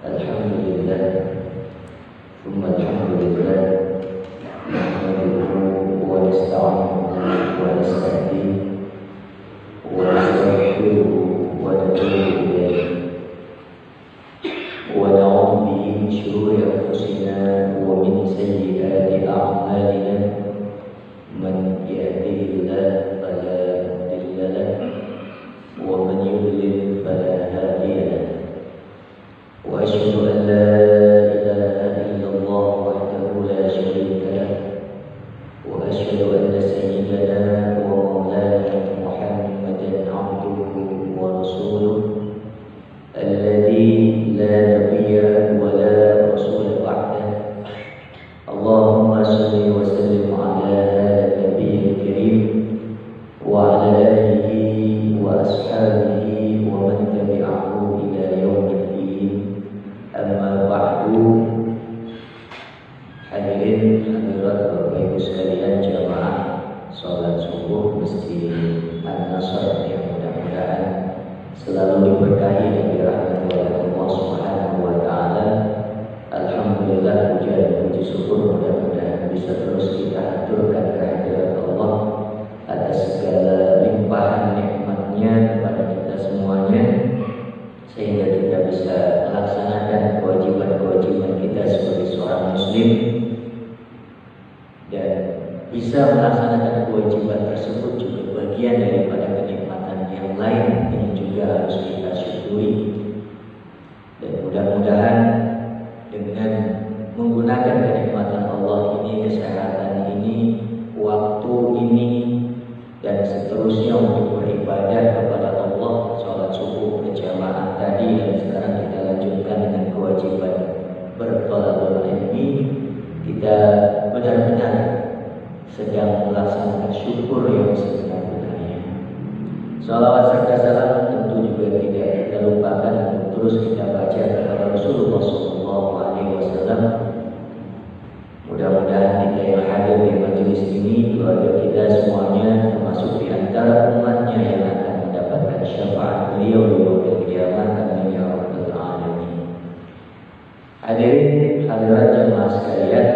Alhamdulillah, tsumma alhamdulillah, nahmaduhu wa nasta'inuhu wa nasta'dinuhu wa nastaghfiruhu wa natubu ilayhi wa na'udzu bihi min shururi anfusina wa min sayyiati a'malina. Man yahdihillahu fala mudilla lahu wa man yudlil fala hadiya lahu. وأشهد أن لا إله إلا الله وحده لا شريك له وأشهد أن سيدنا ومولانا محمدا عبده ورسوله الذي لا نبي ولا رسول بعده. اللهم صل وسلم على هذا النبي الكريم وعلى آله وأصحابه ومن تبعه إلى يوم الدين. Amma ba'du. Hadirin hadirat Bapak Ibu sekalian jamaah salat subuh Masjid An-Nasr yang mudah-mudahan selalu diberkahi dan dirahmati oleh Allah Subhanahu wa taala. Alhamdulillah, puji dan puji syukur mudah-mudahan bisa terus kita haturkan kehadirat Allah atas segala limpahan nikmat-Nya kepada kita semuanya, sehingga kita bisa melaksanakan kewajiban-kewajiban kita sebagai seorang muslim, dan bisa melaksanakan kewajiban tersebut juga bagian daripada kenikmatan yang lain yang juga harus kita syukuri. Dan mudah-mudahan dengan menggunakan kenikmatan Allah ini, kesehatan ini, waktu ini, dan seterusnya untuk beribadah kepada Allah, sholat subuh berjamaah tadi, dan sekarang kita lanjutkan dengan kewajiban berthalabul ilmi, kita benar-benar sedang melaksanakan syukur yang sebenar-benarnya. Shalawat serta salam tentu juga tidak kita lupakan untuk terus kita baca kepada Rasulullah SAW. Mudah-mudahan kita yang hadir di majelis ini, keluarga kita semuanya, termasuk di antara umatnya yang akan mendapatkan syafaat beliau di yaumil qiyamah. Amin ya rabbal alamin. Hadirin hadirat jemaah sekalian,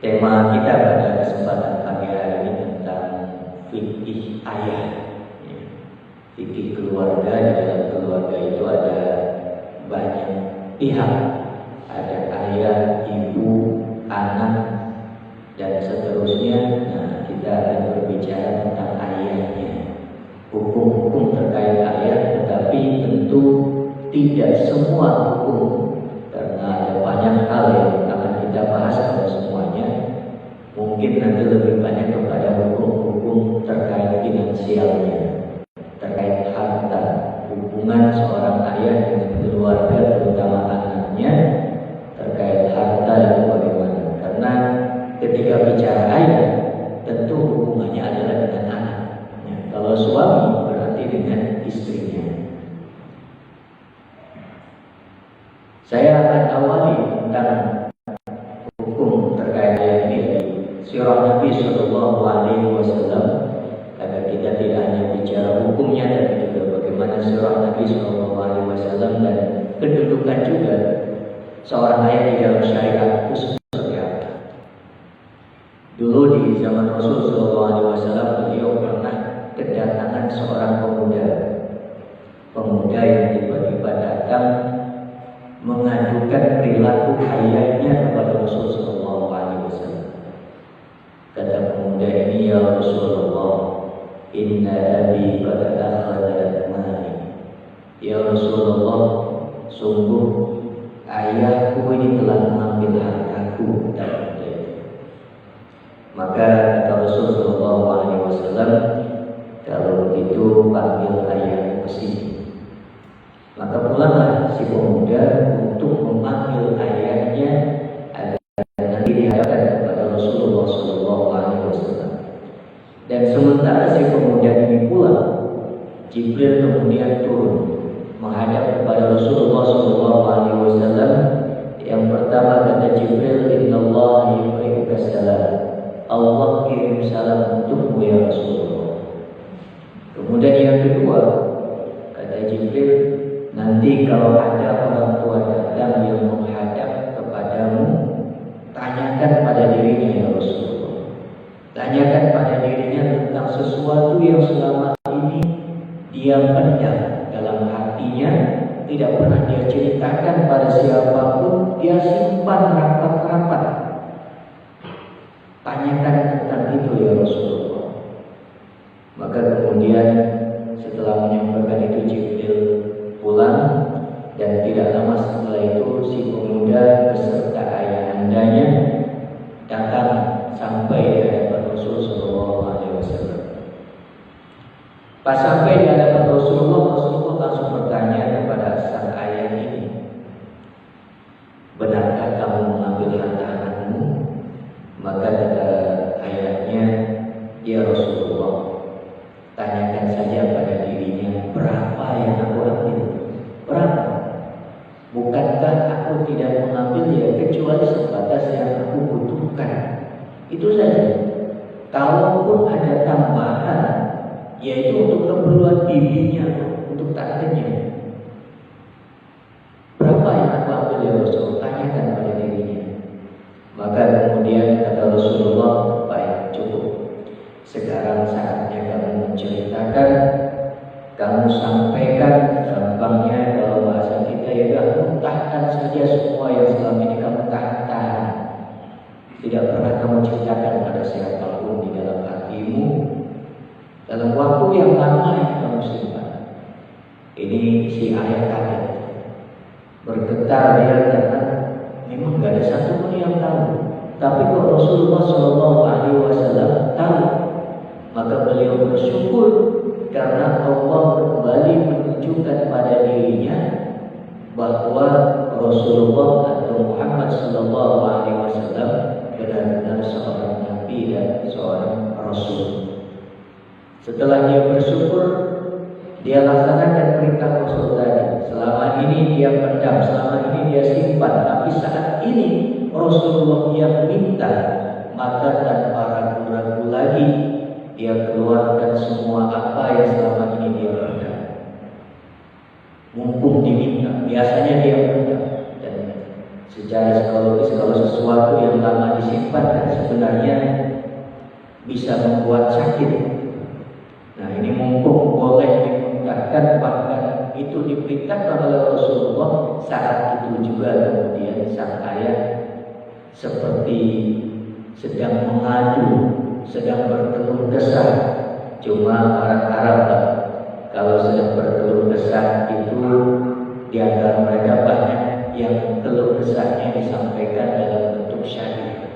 tema kita pada kesempatan pagi hari ini tentang fikih ayah. Fikih keluarga. Di dalam keluarga itu ada banyak pihak, ada ayah, ibu, anak, dan seterusnya. Nah, kita akan berbicara tentang ayahnya, hukum-hukum terkait ayah, tetapi tentu tidak semua hukum, karena ada banyak hal yang akan kita bahas pada semuanya. Mungkin nanti lebih banyak kepada hukum-hukum terkait finansialnya, terkait harta, hubungan seorang ayah dengan keluarga, terutama anaknya, terkait harta itu bagaimana. Karena ketika bicara ayah, tentu hubungannya adalah dengan anak. Kalau suami berarti dengan istrinya. Saya akan awali tentang hukum terkait ayah ini dari sirah Nabi Sallallahu Alaihi Wasallam, agar kita tidak hanya bicara hukumnya, tapi juga bagaimana sirah Nabi Sallallahu Alaihi Wasallam dan kedudukan juga seorang ayah di dalam syariat itu seperti apa. Dulu di zaman Rasul Sallallahu Alaihi Wasallam, beliau pernah kedatangan seorang pemuda yang tiba-tiba datang mengadukan perilaku ayahnya kepada Rasul Sallallahu Alaihi Wasallam. Kata pemuda ini, ya Rasulullah, inna abi qad akhadha mali. Ya Rasulullah, sungguh ayahku ini telah mengambil hartaku. Maka kata Rasul Sallallahu Alaihi Wasallam, kalau begitu panggil ayahku ke sini. Maka pulanglah si pemuda untuk memanggil ayahnya agar nanti dihadapkan kepada Rasulullah Sallallahu Alaihi Wasallam. Dan sementara si pemuda ini pulang, Jibril kemudian turun menghadap kepada Rasulullah Sallallahu Alaihi Wasallam. Yang pertama kata Jibril, Innallaha yuqri'uka salam. Allah kirim salam untukmu ya Rasulullah. Kemudian yang kedua kata Jibril, nanti kalau ada orang tentang sesuatu yang selama ini dia pendam dalam hatinya, tidak pernah dia ceritakan pada siapapun, dia simpan rapat-rapat. Tanyakan tentang itu ya Rasulullah. Maka kemudian setelah menyampaikan itu Jibril pulang, dan tidak lama setelah itu si pemuda beserta ayahandanya datang sampai di hadapan Rasulullah SAW. Pas sampai di hadapan Rasulullah langsung bertanya kepada sang ayah ini, benarkah kamu mengambil harta anakmu? Maka kata ayahnya, ya Rasulullah, tanyakan saja pada dirinya, berapa yang aku ambil? Berapa? Bukankah aku tidak mengambilnya kecuali sebatas yang aku butuhkan? Itu saja. Kalaupun ada tambahan, yaitu untuk keperluan bibinya, untuk tantenya. Berapa yang aku ambil ya Rasul? Tanyakan pada dirinya. Maka kemudian kata Rasulullah, baik, cukup. Sekarang saatnya kamu menceritakan, kamu sampaikan, gampangnya kalau bahasa kita ya kamu tahan saja semua yang selama ini kamu tahan. Tidak pernah kamu ceritakan pada siapapun di dalam hatimu, dalam waktu yang lama yang kamu simpan. Ini si ayah kaget, bergetar dia karena memang gak ada satu pun yang tahu. Tapi kok Rasulullah SAW tahu, maka beliau bersyukur karena Allah kembali menunjukkan pada dirinya bahwa Rasulullah atau Muhammad SAW benar-benar seorang nabi dan seorang rasul. Setelah dia bersyukur, dia laksanakan perintah Rasul tadi. Selama ini dia pendam, selama ini dia simpan, tapi saat ini Rasulullah yang minta, maka tanpa ragu-ragu lagi dia keluarkan semua apa yang selama ini dia pendam. Mumpung diminta, biasanya dia pendam. Dan secara psikologis kalau sesuatu yang lama disimpan kan sebenarnya bisa membuat sakit. Nah ini mumpung boleh diperintahkan, bahkan itu diperintahkan oleh Rasulullah, saat itu juga kemudian sang ayah seperti sedang mengadu, sedang berkeluh kesah. Cuma orang Arab lah, kalau sedang berkeluh kesah itu di antara mereka banyak yang keluh kesahnya disampaikan dalam bentuk syair.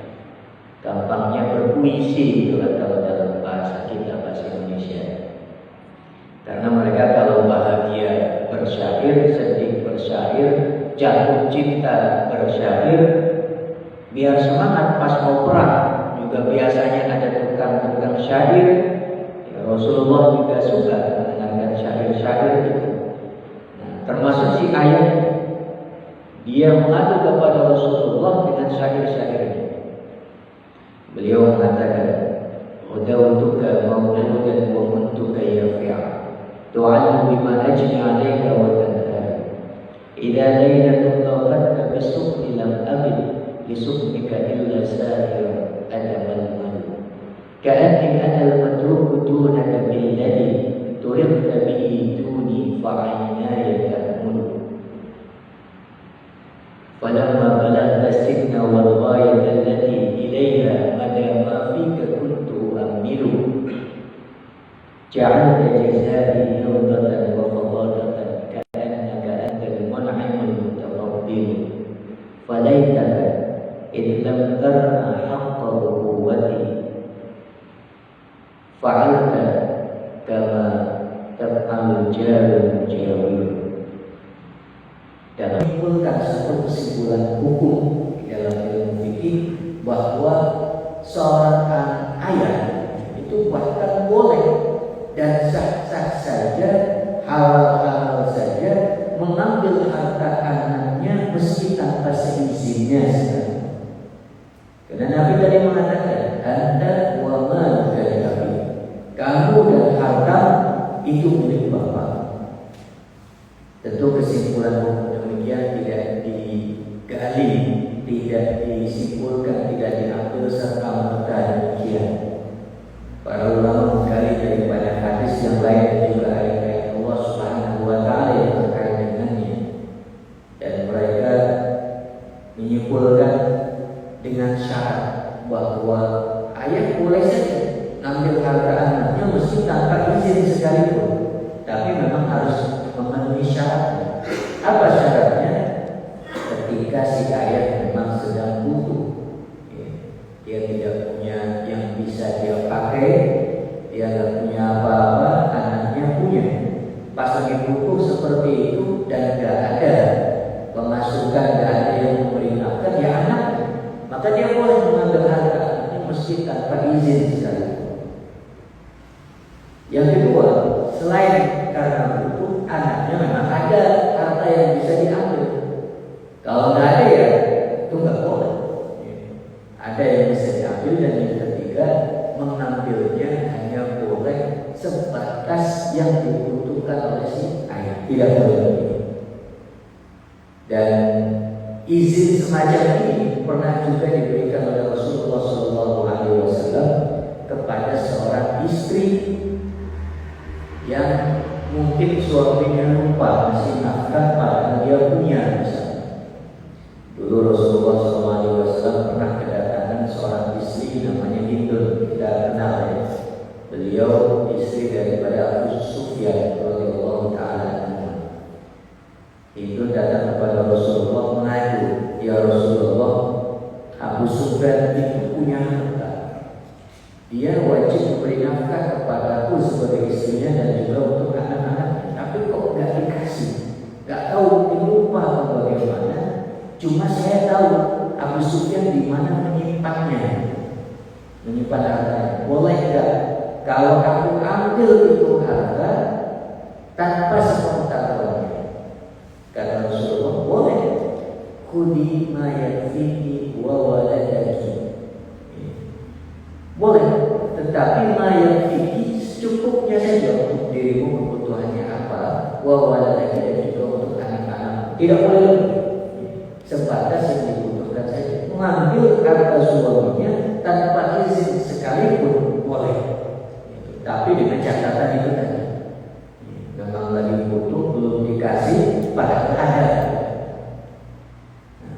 Gampangnya berpuisi itu kalau dalam bahasa kita, bahasa Indonesia. Karena mereka kalau bahagia bersyair, sedih bersyair, jatuh cinta bersyair, biar semangat pas mau perang. Juga biasanya ada tukang-tukang syair. Ya, Rasulullah juga suka mendengarkan syair-syair itu. Nah, termasuk si ayah, dia mengadu kepada Rasulullah dengan syair-syair. Beliau mengatakan, "Udawtuka mawludan wa kuntuka yafi'a, tu'allu bima ajni 'alaika wa tanhar. Idza laylatun tawfatka bisukni lam abid, lisuknika illa sahir adamal madu. Ka'anni ana al-madruku dunaka billadhi turiqta bihi duni fa'aynaya ta'mulu. Falamma balagta sinna wal ghayata allati ilayha mada ma fika kuntu amilu. Ja'alta jazai yawdatan wa fadadatan ka'annaka antal mun'imul mutafaddil. Falaitaka in lam tarna haqqa quwwati fa'alta kama taf'al jarun jawil." Dan menimbulkan satu kesimpulan hukum di dalam ilmu fikih bahwa seorang ayah itu bahkan boleh dan sah-sah saja, halal-halal saja mengambil harta anaknya meski tanpa seizinnya. Karena Nabi tadi mengatakan, "Anta wa maluka li abi." Kamu dan harta itu milik Bapak. Tentu kesimpulan hukum demikian tidak digali, tidak disimpulkan, tidak diambil serta merta demikian. Para ulama Apa syaratnya? Ketika si ayah memang sedang butuh, dia tidak punya yang bisa dia pakai, dia tidak punya apa-apa, anaknya punya. Pas lagi butuh seperti itu dan tidak ada pemasukan, tidak ada yang memberi nafkah, ya anak, maka dia boleh mengambil harta anaknya meski tanpa izin sekali. Yang kedua, selain karena butuh, anaknya memang ada harta yang bisa diambil. Kalau nggak ada ya itu nggak boleh. Ada yang bisa diambil. Dan yang ketiga, mengambilnya hanya boleh sebatas yang dibutuhkan oleh si ayah, tidak boleh lebih. Dan izin semacam ini pernah juga diberikan oleh Rasulullah SAW kepada seorang istri yang mungkin suaminya lupa ngasih nafkah padahal dia punya. Dulu Rasulullah SAW pernah kedatangan seorang istri namanya Hindun, kita kenal ya. Beliau istri daripada Abu Sufyan radhiyallahu taala. Hindun datang kepada Rasulullah mengadu, ya Rasulullah, Abu Sufyan itu punya harta. Dia wajib memberi nafkah kepada aku sebagai istrinya dan juga untuk anak-anaknya. Tapi kok nggak dikasih? Nggak tahu, mungkin lupa atau bagaimana. Cuma saya tahu Abu Sufyan di mana menyimpannya, menyimpan hartanya. Boleh nggak kalau aku ambil itu harta tanpa sepengetahuannya? Kata Rasulullah, boleh. Khudi ma yakfiki wa waladaki. Boleh, tetapi ma yakfiki secukupnya saja untuk dirimu, kebutuhannya apa, wa waladaki, dan juga untuk anak-anak. Tidak boleh lebih. Sebatas yang dibutuhkan saja. Mengambil harta suaminya tanpa izin sekalipun boleh. Tapi dengan catatan itu tadi, memang lagi butuh, belum dikasih, padahal ada.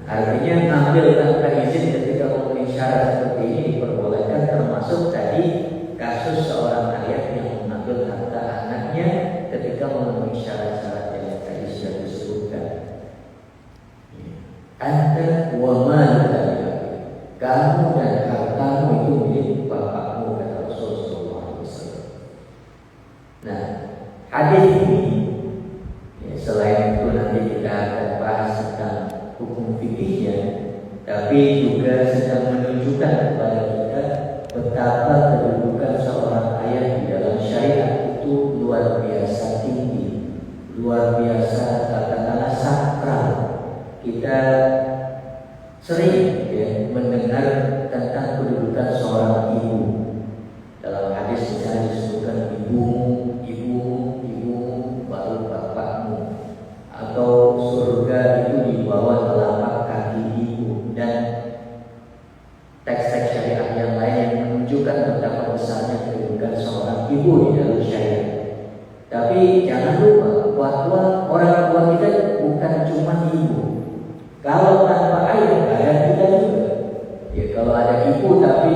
Artinya mengambil tanpa izin ketika memenuhi syarat seperti ini diperbolehkan, termasuk tadi kasus seorang ayah yang mengambil harta anaknya ketika memenuhi syarat-syarat yang tadi sudah disebutkan. Anta wa maluka, kamu dan hartamu itu milik bapakmu, kata Rasulullah SAW. Nah, hadis ini selain itu nanti kita akan bahas tentang hukum fikihnya, tapi juga sedang menunjukkan kepada kita betapa kedudukan seorang ayah di dalam syariat itu luar biasa tinggi, luar biasa, katakanlah sakral. Kita sering mendengar tentang kedudukan seorang ibu. Dalam hadis misalnya disebutkan ibumu, baru bapakmu, atau surga itu di bawah telapak kaki ibu, dan teks-teks syariat yang lain yang menunjukkan betapa besarnya kedudukan seorang ibu di dalam syariat. Tapi jangan lupa bahwa orang tua kita bukan cuma ibu. Kalau tanpa ayah, ayah kita juga. Ya kalau ada ibu tapi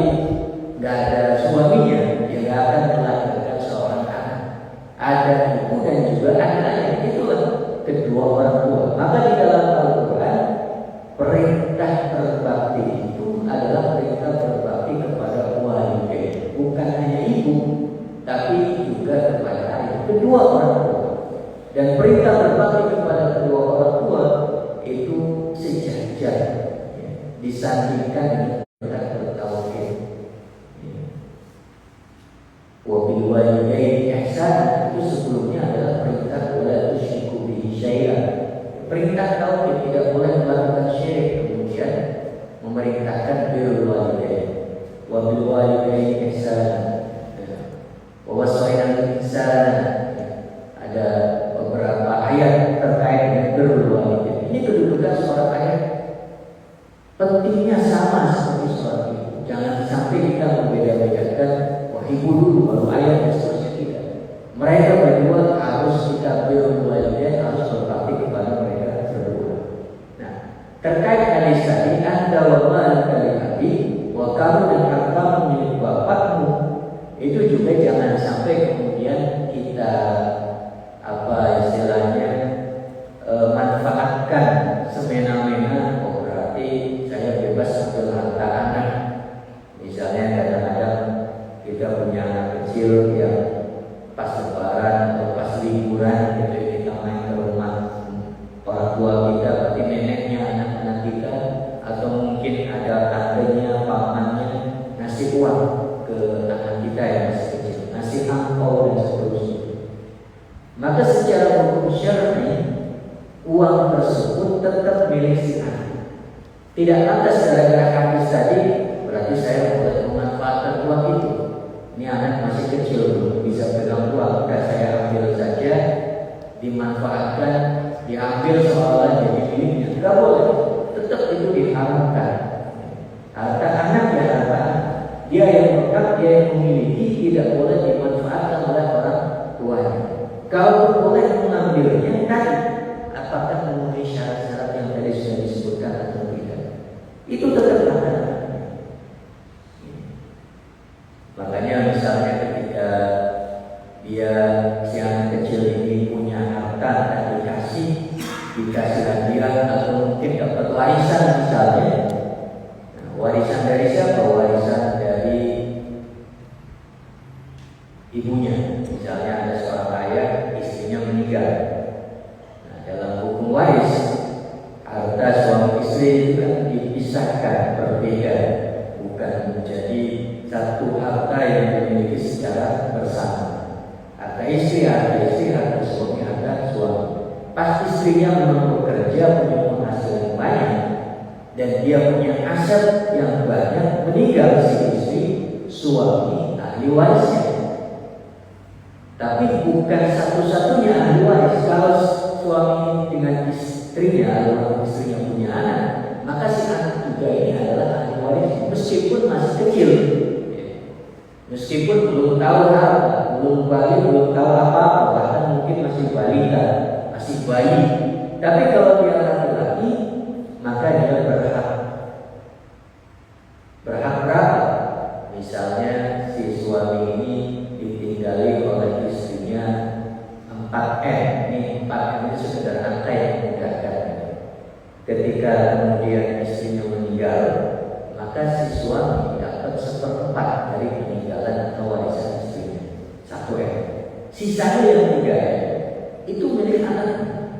nggak ada suaminya, ya nggak akan melahirkan seorang anak. Ada ibu dan juga anak-anak, itulah kedua orang tua. Maka di dalam Al-Quran, perintah berbakti itu adalah perintah berbakti kepada walidain, bukan hanya ibu, tapi juga kepada ayah, kedua orang tua. Dan perintah berbakti kepada kedua orang tua itu sejajar, disandingkan dengan perintah bertauhid. Wa bil walidaini ihsan itu sebelumnya adalah perintah wala tusyriku bihi syai'an. Perintah tauhid, tidak boleh melakukan syirik, kemudian memerintahkan birrul walidain. Wa bil walidaini ihsan. Wa wasaina insana. Ada beberapa ayat terkait dengan birrul walidain. Ini kedudukan seorang ayah pentingnya sama seperti seorang ibu. Jangan sampai kita membeda-bedakan, wah ibu dulu baru ayah dan seterusnya, tidak. Mereka berdua harus kita birrul walidain, harus berbakti kepada mereka berdua. Nah, terkait hadis tadi, anta wa maluka li abi, wa kamu dan hartamu milik bapakmu, itu juga jangan sampai kemudian kita istilahnya manfaatkan tua kita, berarti neneknya, anak-anak kita, atau mungkin ada tantenya, pamannya ngasih uang ke anak kita yang masih kecil, ngasih angpau dan seterusnya. Maka secara hukum syar'i uang tersebut tetap milik si anak. Tidak lantas gara-gara hadis tadi berarti saya boleh memanfaatkan uang itu. Ini anak masih kecil, belum bisa pegang uang, dan saya ambil saja, dimanfaatkan, diambil seolah jadi miliknya. Tidak boleh, tetap itu diharamkan. Harta anak ya harta anak, dia yang pegang, dia yang memiliki, tidak boleh dimanfaatkan oleh orang tuanya. Kau boleh mengambilnya tadi, apakah memenuhi syarat-syarat yang tadi sudah disebutkan atau tidak, itu tetap ada. Makanya misalnya ketika dia si anak kecil ini punya harta dan dikasih hadiah atau mungkin dapat warisan misalnya. Nah, warisan dari siapa? Warisan dari ibunya. Misalnya ada seorang ayah, istrinya meninggal. Nah, dalam hukum waris, harta suami istri itu kan dipisahkan, berbeda, bukan menjadi satu harta yang dimiliki secara bersama. Harta istri, harta suami, harta suami. Pas istrinya memang bekerja, punya penghasilan banyak, dan dia punya aset yang banyak, meninggal si istri, suami ahli warisnya. Tapi bukan satu-satunya ahli waris. Kalau suami dengan istrinya, kalau istrinya punya anak, maka si anak juga ini adalah ahli waris, meskipun masih kecil. Meskipun belum tahu apa, belum balik, belum tahu apa-apa, bahkan mungkin masih balita, masih bayi. Tapi kalau dia laki-laki, maka dia berhak berapa? Misalnya si suami ini ditinggali oleh istrinya 4M. Ini 4M itu sekedar angka yang memudahkan. Ketika kemudian istrinya meninggal, maka si suami dapat 1/4 dari peninggalan atau warisan istrinya, 1M. Sisanya yang 3M itu milik anaknya.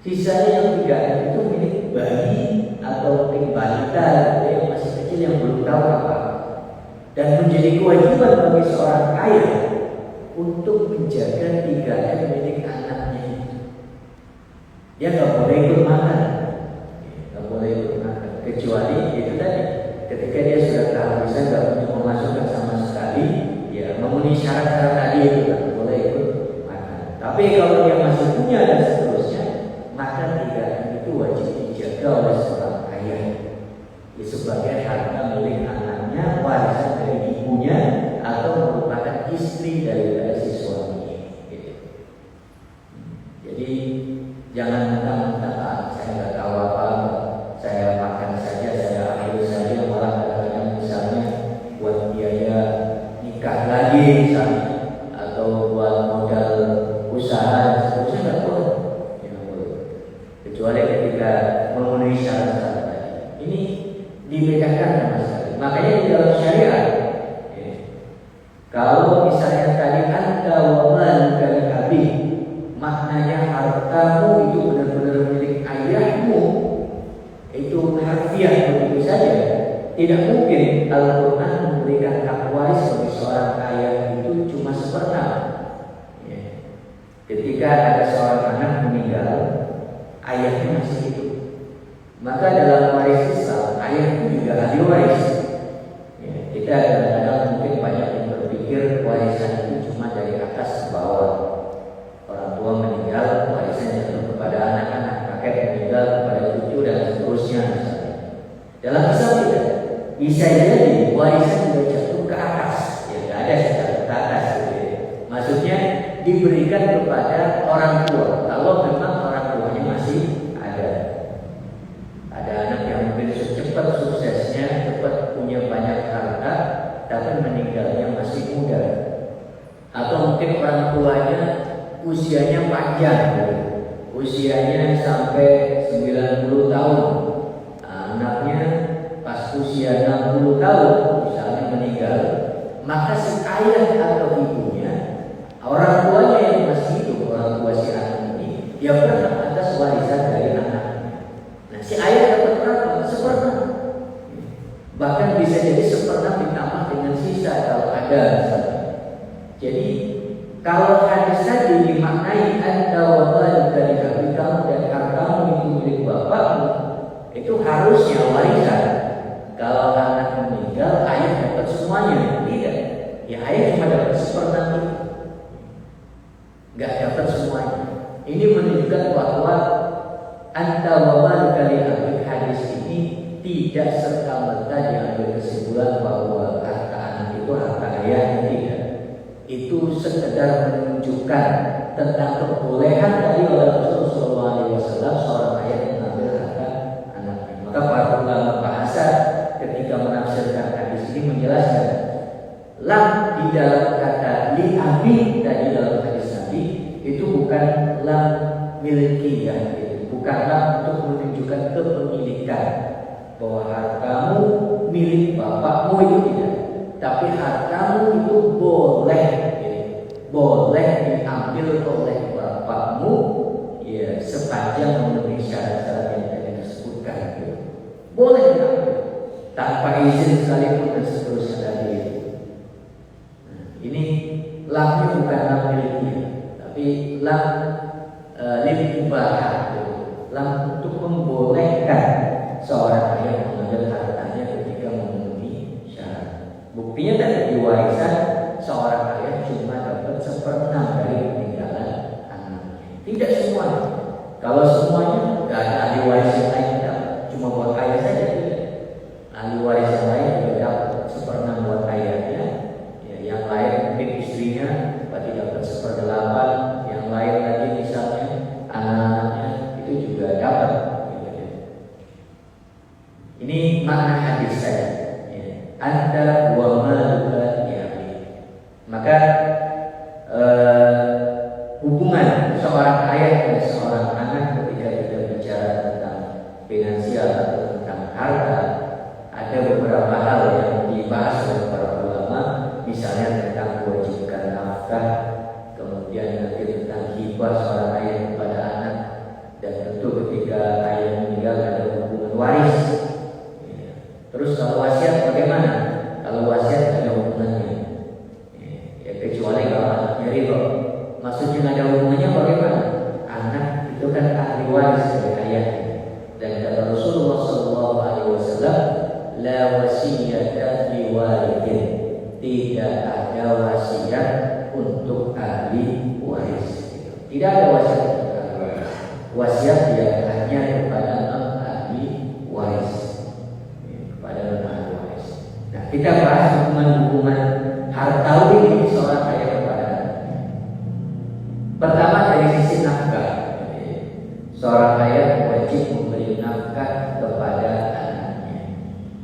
Sisanya yang 3M itu milik bayi atau milik balita yang masih kecil yang belum tahu apa. Dan menjadi kewajiban bagi seorang ayah untuk menjaga 3M milik anaknya itu. Dia nggak boleh ikut makan, kecuali itu tadi. Ketika dia sudah kehabisan, nggak punya pemasukan sama sekali, ya memenuhi syarat-syarat tadi itu kan boleh ikut makan. Tapi kalau dia masih punya dan seterusnya, maka 3M itu wajib dijaga oleh seorang ayah. Ya, sebagai harta milik anaknya, warisan dari ibunya, atau merupakan istri dari si suami. Gitu. Jadi jangan mentang-mentang saya nggak tahu apa, saya makan saja, saya ambil saja, malah kadang-kadang misalnya buat biaya nikah lagi misalnya, atau buat modal usaha, seterusnya nggak boleh. Kecuali ketika memenuhi syarat-syarat tadi. Ini dibedakan sama sekali. Makanya di dalam syariat, kalau misalnya tadi anta wa maluka li abi, maknanya hartamu itu benar-benar milik ayahmu, itu harfiah begitu saja. Tidak mungkin Al-Quran memberikan hak waris bagi seorang ayah itu cuma seperti. Ketika ada seorang anak meninggal, ayahnya masih hidup, maka dalam waris Islam ayah itu juga ahli waris. Kita kadang-kadang mungkin banyak yang berpikir warisan itu cuma dari atas ke bawah. Orang tua meninggal, warisan jatuh kepada anak-anak, kakek meninggal kepada cucu dan seterusnya misalnya. Dalam Islam tidak. Bisa jadi warisan juga jatuh ke atas. Ya tidak ada secara ke atas. Maksudnya diberikan kepada orang tua kalau memang orang tuanya masih ada. Ada anak yang mungkin cepat suksesnya, cepat punya banyak harta, tapi meninggalnya masih muda. Atau mungkin orang tuanya usianya panjang, usianya sampai 90 tahun. Anaknya pas usia 60 tahun misalnya meninggal, maka si ayah atau ibunya, orang tuanya yang masih hidup, orang tua si anak ini, dia berhak atas warisan dari anak Itu harusnya warisan. Kalau anak meninggal, ayah dapat semuanya. Tidak. Ya ayah cuma dapat seperempat itu. Nggak dapat semuanya. Ini menunjukkan bahwa anta wa maluka li abik, hadis ini tidak serta-merta diambil kesimpulan bahwa harta anak itu harta ayah. Tidak. Itu sekedar menunjukkan tentang kebolehan dari Rasulullah SAW seorang ayah mengambil harta anaknya. Maka para ulama bahasa ketika menafsirkan hadis ini menjelaskan lam di dalam kata li abi tadi dalam hadis Nabi itu bukan lam milkiyah, bukan lam untuk menunjukkan kepemilikan bahwa hartamu milik bapakmu, itu tidak. Tapi hartamu itu boleh diambil oleh bapakmu, ya sepanjang memenuhi syarat-syarat yang tadi disebutkan. Boleh diambil tanpa izin sekalipun dan seterusnya tadi. Ini lamnya bukan lam miliknya, tapi lam limubah, lam untuk membolehkan seorang ayah mengambil hartanya ketika memenuhi syarat. Buktinya tadi di warisan seorang ayah cuma dapat 1/6 dari peninggalan anaknya. Tidak semuanya. Kalau semuanya nggak ada ahli waris yang lain dapat, cuma buat ayah saja tidak. Ahli waris yang lain juga dapat 1/6 buat ayahnya. Ya, yang lain mungkin istrinya berarti dapat 1/8. Yang lain lagi misalnya anak-anaknya itu juga dapat. Ini makna hadis saya. Anta wa maluka li abik. Maka hubungan seorang ayah dan seorang anak ketika kita bicara tentang finansial atau tentang harta, ada beberapa hal yang dibahas oleh para ulama, misalnya tentang kewajiban nafkah, kemudian nanti tentang hibah seorang ayah kepada anak, dan tentu ketika ayah meninggal ada hubungan waris. Terus kalau wasiat bagaimana? Kalau wasiat ada hubungannya, ya kecuali kalau anaknya ridho. Maksudnya ada hubungannya bagaimana? Anak itu kan ahli waris dari ayahnya. Dan kata Rasulullah SAW, la wasiyata li walidin, tidak ada wasiat untuk ahli waris. Tidak ada wasiat untuk ahli waris. Wasiat dia hanya kepada ahli waris. Nah, kita bahas hubungan hartawi ini seorang ayah kepada anaknya. Pertama dari sisi nafkah, seorang ayah wajib memberi nafkah kepada anaknya.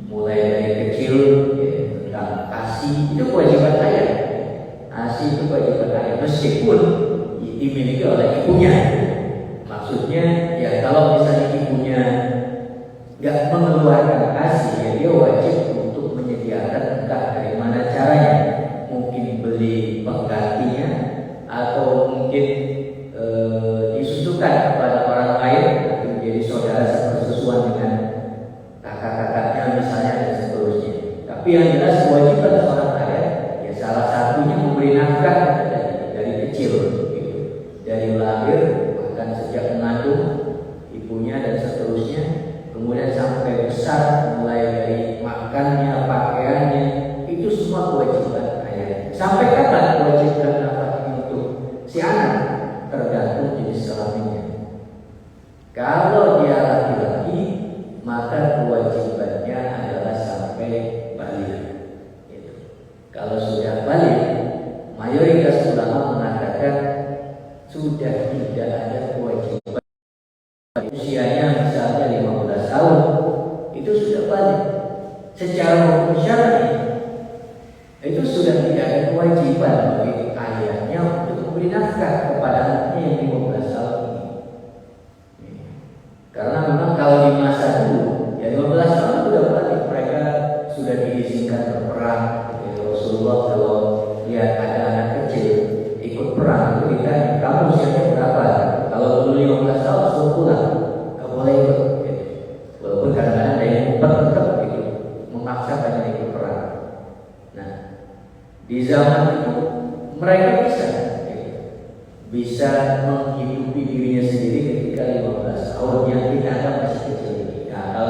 Mulai dari kecil, tentang kasih itu kewajiban ayah. Kasih itu kewajiban ayah meskipun dimiliki oleh ibunya. Maksudnya ya kalau misalnya ibunya nggak mengeluarkan kasih, ya dia wajib untuk menyediakan entah dari mana caranya, mungkin beli penggantinya atau mungkin disusukan kepada orang lain atau menjadi saudara sepersusuan dengan kakak-kakaknya misalnya dan seterusnya. Tapi yang jelas kewajiban seorang ayah ya salah satunya memberi nafkah dari kecil, gitu. Dari lahir bahkan sejak mengandung ibunya dan seterusnya. Kemudian sampai besar, mulai dari makannya, pakaiannya, itu semua kewajiban ayah. Sampai kapan kewajiban nafkah untuk si anak? Tergantung jenis kelaminnya. Kalau dia laki-laki, maka kewajibannya adalah sampai balik. Kalau sudah balik, mayoritas ulama mengatakan sudah tidak ada kewajiban. Usianya misalnya 15 tahun, itu sudah balik. Secara hukum syar'i itu sudah tidak ada kewajiban bagi ayahnya untuk memberi nafkah kepada anaknya yang 15 tahun ini. Karena memang kalau di masa dulu, ya 15 tahun sudah balik, mereka sudah diizinkan berperang. Rasulullah kalau lihat ada anak kecil ikut perang, itu ditanya, kamu usianya berapa? Kalau dulu 15 tahun suruh pulang, nggak boleh ikut. Walaupun kadang-kadang ada yang tetap gitu, memaksakan ikut perang. Nah, di zaman itu mereka bisa menghidupi dirinya sendiri ketika 15 tahun yang kita anggap masih kecil. Nah, kalau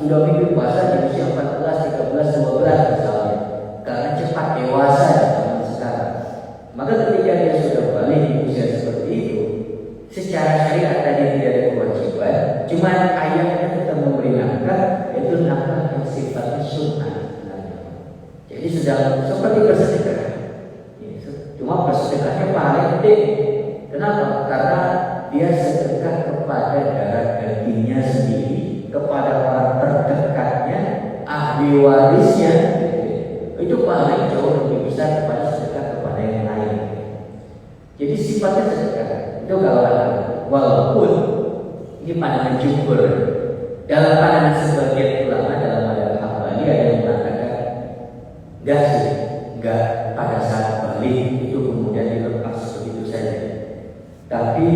sudah mimpi puasa di usia 14, 13, 12 misalnya, karena cepat dewasa di zaman sekarang. Maka ketika dia sudah balik di usia seperti itu, secara syariat tadi tidak ada kewajiban, cuma ayahnya tetap memberi nafkah, itu nafkah yang sifatnya sunnah. Jadi sedang seperti bersedekah. Cuma bersedekahnya paling penting. Kenapa? Karena dia sedekah kepada darah dagingnya sendiri, kepada orang terdekatnya, ahli warisnya. Itu paling jauh lebih besar daripada sedekah kepada yang lain. Jadi sifatnya sedekah. Itu kalau ada, walaupun ini pandangan jumhur. Dalam pandangan sebagian ulama dalam madhab Hambali ada yang mengatakan enggak sih, enggak pada saat balik itu kemudian dilepas begitu saja. Tapi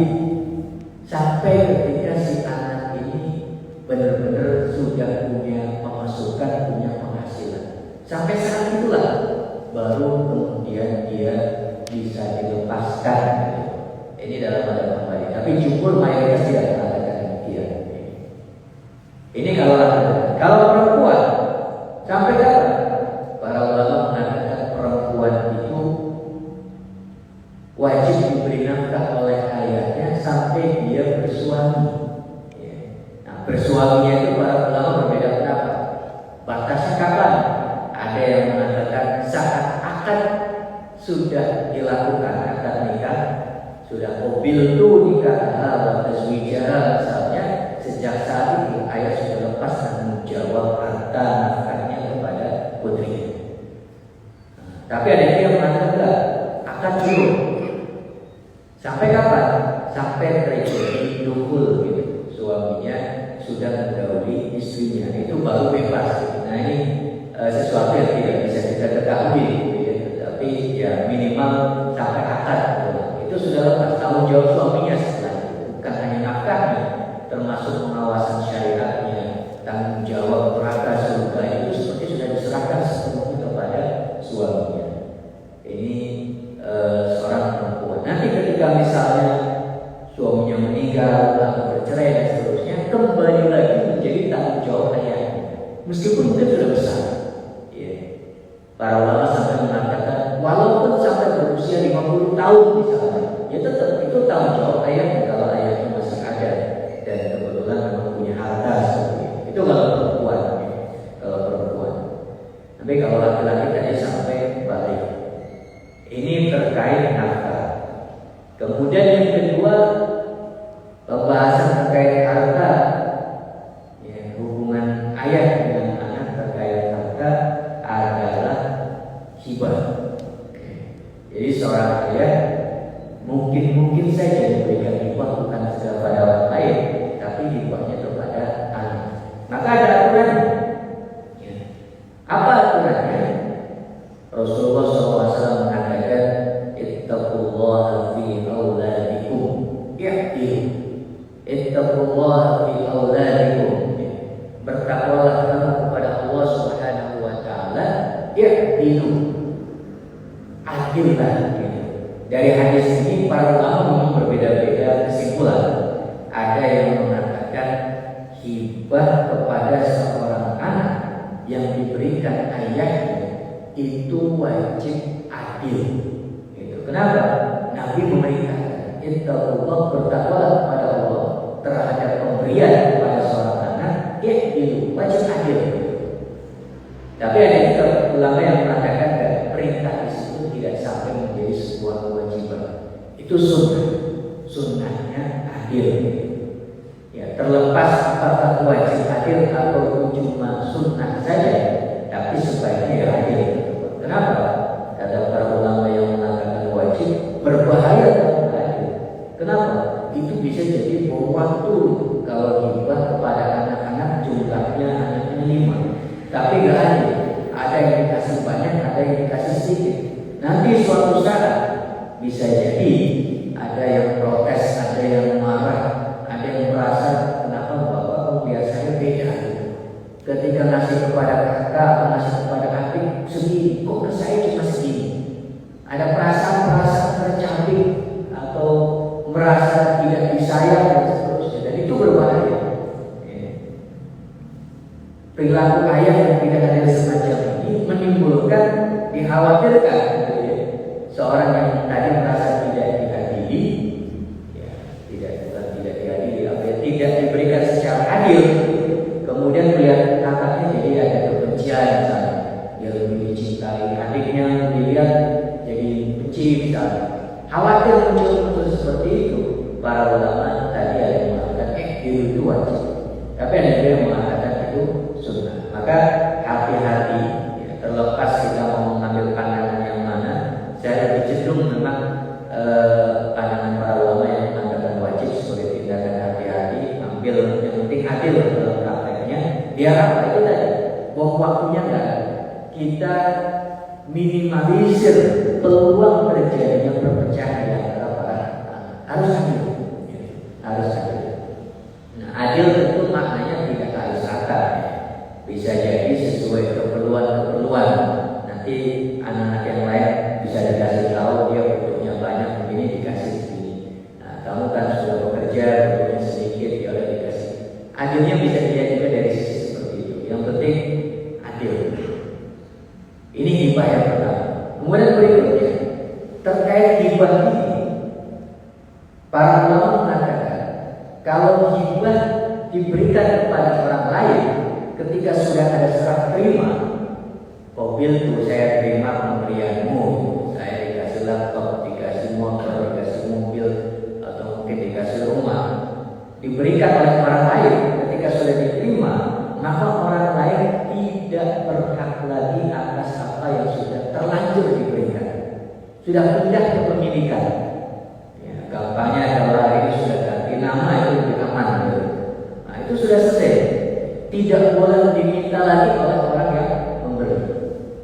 sampai ketika si anak ini benar-benar sudah punya pemasukan, punya penghasilan, sampai saat itulah baru kemudian dia bisa dilepaskan. Ini dalam madhab Hambali. Tapi jumhur mayoritas tidak mengatakan demikian. Ini kalau perempuan sampai kapan? Para ulama mengatakan perempuan itu wajib diberi nafkah oleh ayahnya sampai dia bersuami. Nah, bersuaminya itu para ulama berbeda pendapat. Batasnya kapan? Ada yang mengatakan saat akad sudah dilakukan, akad nikah, sudah mobil itu nikah atau tazwijah misalnya, sejak saat itu ayah sudah lepas tanggung jawab harta nafkahnya kepada putrinya. Tapi ada yang mengatakan enggak, akad dulu. Sampai kapan? Sampai terjadi dukul gitu. Suaminya sudah mendahului istrinya, itu baru bebas. Nah ini sesuatu yang tidak bisa kita ketahui gitu. Tapi ya minimal sampai akad gitu. Itu sudah lepas tanggung jawab suaminya setelah itu. Bukan hanya nafkahnya, termasuk pengawasan syariatnya, tanggung jawab neraka surga itu seperti sudah diserahkan sepenuhnya kepada suaminya. Ini seorang perempuan. Nanti ketika misalnya suaminya meninggal atau bercerai dan seterusnya, kembali lagi menjadi tanggung jawab ayahnya. Meskipun itu sudah besar. Para ulama sampai mengatakan walaupun sampai berusia 50 tahun misalnya, ya tetap itu tanggung jawab ayahnya kalau ayahnya masih ada dan kebetulan memang punya harta seperti itu. Itu kalau perempuan, kalau perempuan. Tapi kalau laki-laki tadi sampai balik. Ini terkait nafkah. Kemudian yang kedua, pembahasan terkait harta, ya, hubungan ayah dengan anak terkait harta adalah hibah. Jadi seorang ayah mungkin saja diberikan hibah bukan saja pada orang lain, tapi hibahnya kepada anak. Maka ada aturannya. Apa aturannya? Rasulullah SAW mengatakan, ittaqullaha fi auladikum, ittaqullaha fi auladikum. Bertakwalah kamu kepada Allah Subhanahu wa taala, adillah. Dari hadis ini para ulama berbeda-beda kesimpulan. Ada yang mengatakan hibah kepada seorang anak yang diberikan ayahnya itu wajib adil. Kenapa? Nabi memerintahkan ittaqullah, bertakwalah kepada Allah terhadap pemberian kepada seorang anak, itu wajib adil. Tapi ada juga ulama yang mengatakan perintah di situ tidak sampai menjadi sebuah kewajiban. Itu sunnahnya adil. Ya, terlepas apakah wajib adil atau cuma sunnah saja, tapi sebaiknya adil. Kenapa? Kata para ulama yang mengatakan wajib, berbahaya kalau adil. Kenapa? Itu bisa jadi bom waktu kalau hibah kepada anak-anak jumlahnya anaknya 5. Tapi gak adil. Ada yang dikasih banyak, ada yang dikasih sedikit. Nanti suatu saat bisa jadi ada yang protes, ada yang marah, ada yang merasa kenapa bapak biasanya beda gitu. Ketika ngasih kepada kakak atau ngasih kepada adik segini, kok ke saya cuma segini. Ada perasaan tercabik atau merasa tidak disayang dan seterusnya. Dan itu berbahaya. perilaku ayah yang tidak adil semacam ini menimbulkan, dikhawatirkan gitu ya, seorang yang tadi merasa tidak diadili, ya, tidak diadili, tidak diberikan secara adil, kemudian melihat kakaknya jadi ada kebencian misalnya, dia lebih dicintai adiknya, dilihat jadi benci misalnya. Khawatir muncul seperti itu. Para ulama tadi ada yang mengatakan itu wajib, tapi ada juga yang mengatakan itu sunnah. Maka hati-hati ya, terlepas kita mau mengambil pandangan yang mana, saya lebih cenderung memang pandangan para ulama yang mengatakan wajib sebagai tindakan hati-hati, ambil yang penting adil dalam prakteknya. Biar apa itu tadi? Bom waktunya enggak, kita minimalisir peluang terjadinya perpecahan di antara para harus adil, harus adil. Nah, adil tentu maknanya tidak harus rata, bisa jadi sesuai keperluan. Nanti anak-anak yang lain bisa dikasih tahu dia butuhnya banyak, begini dikasih segini. Nah, kamu kan sudah bekerja, butuhnya sedikit, ya udah dikasih. Adilnya bisa dilihat juga dari sisi seperti itu. Yang penting adil. Ini hibah yang pertama. Kemudian berikutnya terkait hibah ini, para ulama mengatakan kalau hibah diberikan kepada orang lain ketika sudah ada serah terima, mobil tuh saya terima pemberianmu, saya dikasih laptop, dikasih motor, dikasih mobil, atau mungkin dikasih rumah, diberikan oleh orang lain ketika sudah diterima, maka orang lain tidak berhak lagi atas apa yang sudah terlanjur diberikan, sudah pindah ke pemilikan. Ya, gampangnya adalah ini sudah ganti nama, itu lebih aman. Gitu. Nah, itu sudah selesai. Tidak boleh diminta lagi oleh orang yang memberi.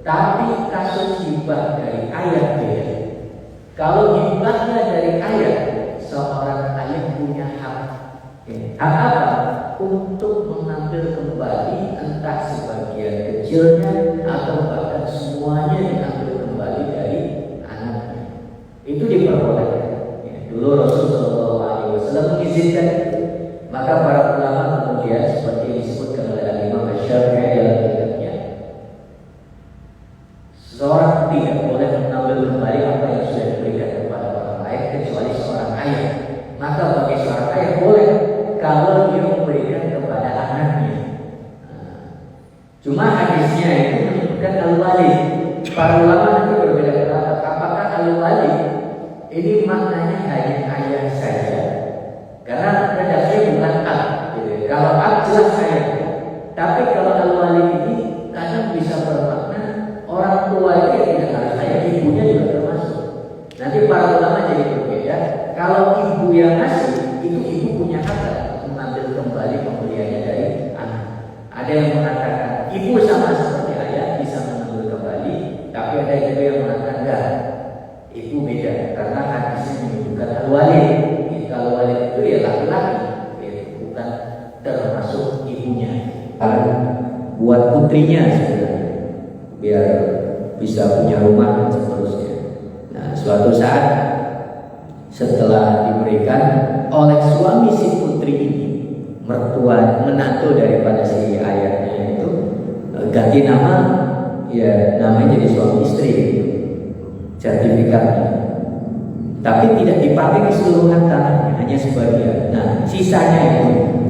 Tapi kasus hibah dari ayah beda. Kalau hibahnya dari ayah, seorang ayah punya hak. Hak apa? Untuk mengambil kembali entah sebagian kecilnya atau bahkan semuanya diambil kembali dari anaknya. Itu diperbolehkan. Ya, dulu Rasulullah SAW mengizinkan. Maka para ulama kemudian seperti disebutkan oleh Imam Syafi'i dalam kitabnya, seorang tidak boleh mengambil kembali apa yang sudah diberikan kepada orang lain kecuali seorang ayah. Maka bagi seorang ayah boleh kalau dia memberikan kepada anaknya. Cuma hadisnya itu menyebutkan al-wali. Para ulama nanti berbeda pendapat. Apakah al-wali ini maknanya hanya ayah saja? Karena redaksinya bukan ab. Gitu. Kalau ab jelas ayah. Tapi kalau al-wali ini kadang bisa bermakna orang tua itu tidak harus ayah, ibunya juga termasuk. Nanti para ulama jadi berbeda. Kalau ibu yang ngasih, itu ibu punya hak mengambil kembali pemberiannya dari anak. Ada yang mengatakan ibu sama seperti ayah bisa mengambil kembali, tapi ada juga yang mengatakan enggak, ibu beda karena hadisnya menyebutkan al-wali. Al-wali itu ya laki-laki, bukan termasuk ibunya. Buat putrinya sebenarnya, biar bisa punya rumah dan seterusnya. Nah, suatu saat setelah diberikan oleh suami si putri ini, mertua menantu daripada si ayahnya itu ganti nama, ya namanya jadi suami istri, sertifikatnya. Tapi tidak dipakai keseluruhan tanahnya, hanya sebagian. Nah, sisanya itu